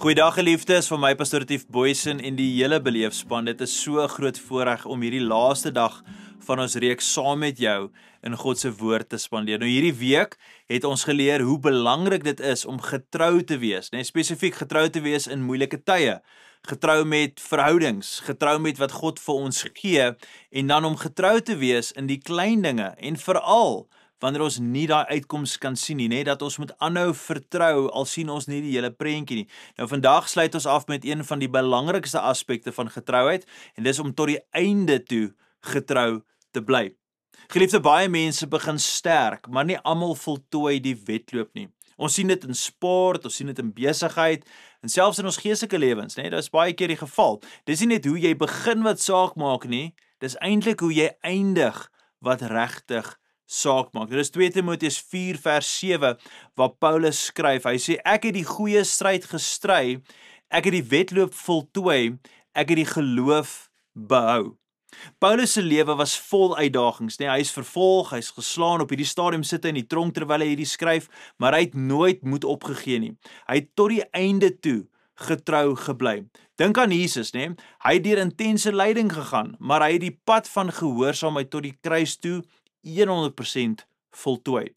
Goeiedag geliefdes, van my Pastor Tief Boysen en die hele beleefspan. Dit is so 'n groot voorreg om hierdie laaste dag van ons reeks saam met jou in God se woord te spandeer. Nou hierdie week het ons geleer hoe belangrik dit is om getrou te wees, spesifiek getrou te wees in moeilike tye. Getrou met verhoudings, getrou met wat God vir ons gee en dan om getrou te wees in die klein dinge en veral wanneer ons nie daai uitkoms kan sien nie, dat ons moet aanhou vertrou al sien ons nie die hele prentjie nie. Nou vandag sluit ons af met een van die belangrikste aspekte van getrouheid en dis om tot die einde toe getrou te bly. Geliefde, baie mense begin sterk, maar nie almal voltooi die wedloop nie. Ons sien dit in sport, ons sien dit in besigheid en selfs in ons geestelike lewens, Dit is baie keer die geval. Dis nie net hoe jy begin wat saak maak nie, dis eintlik hoe jy eindig wat regtig saak maak. Dit is 2 Timoteus 4 vers 7 waar Paulus skryf. Hy sê ek het die goeie stryd gestry, ek het die wedloop voltooi, ek het die geloof behou. Paulus se lewe was vol uitdagings, Hy is vervolg, hy is geslaan, op hierdie stadium sit hy in die tronk terwyl hy hierdie skryf, maar hy het nooit moed opgegee nie. Hy het tot die einde toe getrou gebly. Dink aan Jesus, Hy het deur intense lyding gegaan, maar hy het die pad van gehoorsaamheid tot die kruis toe 100% voltooi.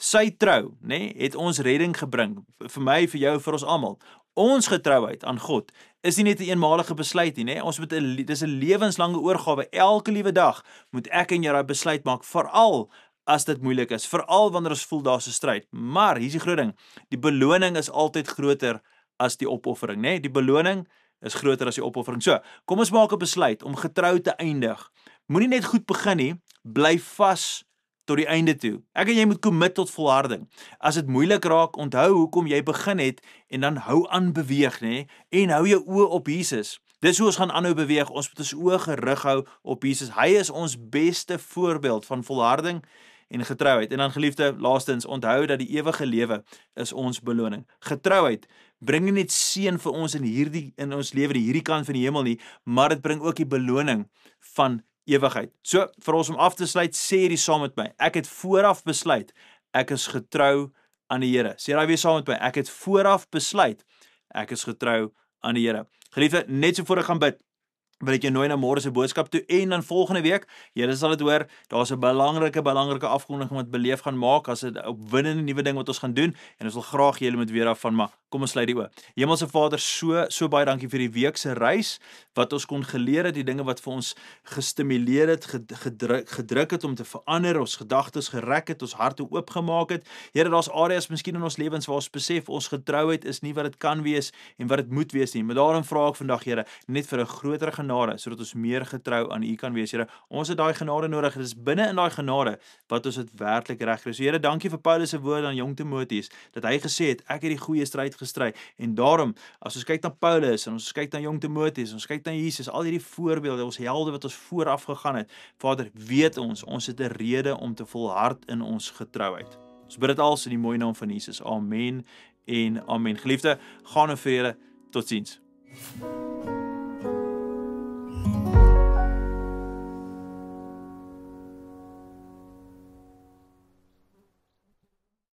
Sy trou, het ons redding gebring, vir my, vir jou, vir ons almal. Ons getrouheid aan God is nie net 'n eenmalige besluit nie, Ons moet dis 'n lewenslange oorgawe. Elke liewe dag moet ek en jy daai besluit maak, veral as dit moeilik is, veral wanneer ons voel daar's 'n stryd. Maar hier's die groot ding, die beloning is altyd groter as die opoffering, Die beloning is groter as die opoffering. So, kom ons maak 'n besluit om getrou te eindig. Moenie net goed begin nie, bly vas tot die einde toe. Ek en jy moet commit tot volharding. As dit moeilik raak, onthou hoekom jy begin het en dan hou aan beweeg, En hou jou oë op Jesus. Dis hoe ons gaan aanhou beweeg. Ons moet ons oë gerig hou op Jesus. Hy is ons beste voorbeeld van volharding en getrouheid. En dan geliefde, laastens, onthou dat die ewige lewe is ons beloning. Getrouheid bring nie net seën vir ons in ons lewe, hierdie kant van die hemel nie, maar dit bring ook die beloning van ewigheid. So, vir ons om af te sluit, sê hierdie saam met my. Ek het vooraf besluit, ek is getrou aan die Here. Sê daai weer saam met my. Ek het vooraf besluit, ek is getrou aan die Here. Geliefde, net so voor ek gaan bid, wil ek jou nooi na môre se boodskap toe en dan volgende week, julle sal dit hoor, daar's 'n belangrike afkondiging wat beleef gaan maak, as 'n opwindende nuwe ding wat ons gaan doen en ons wil graag julle met weer af van, maar kom ons sluit die oë. Hemelse Vader, so baie dankie vir die week se reis wat ons kon geleer het, die dinge wat vir ons gestimuleer het, gedruk het om te verander, ons gedagtes gerek het, ons harte oopgemaak het. Here, daar's areas miskien in ons lewens waar ons besef ons getrouheid is nie wat dit kan wees en wat dit moet wees nie. Maar daarom vra ek vandag, Here, net vir 'n groter genade, sodat ons meer getrou aan U kan wees, Here. Ons het daai genade nodig. Dit is binne in daai genade wat ons dit werklik reg kry. So Here, dankie vir Paulus se woorde aan jong Timoteus, dat hy gesê het, ek het die goeie stryd gestry. En daarom, as ons kyk na Paulus en ons kyk na jong Timoteus, ons kyk na Jesus, al hierdie voorbeelde, ons helde wat ons vooraf gegaan het, Vader, weet ons het 'n rede om te volhard in ons getrouheid. Ons bid dit als in die mooi naam van Jesus. Amen en amen. Geliefde, gaan in vrede. Totsiens.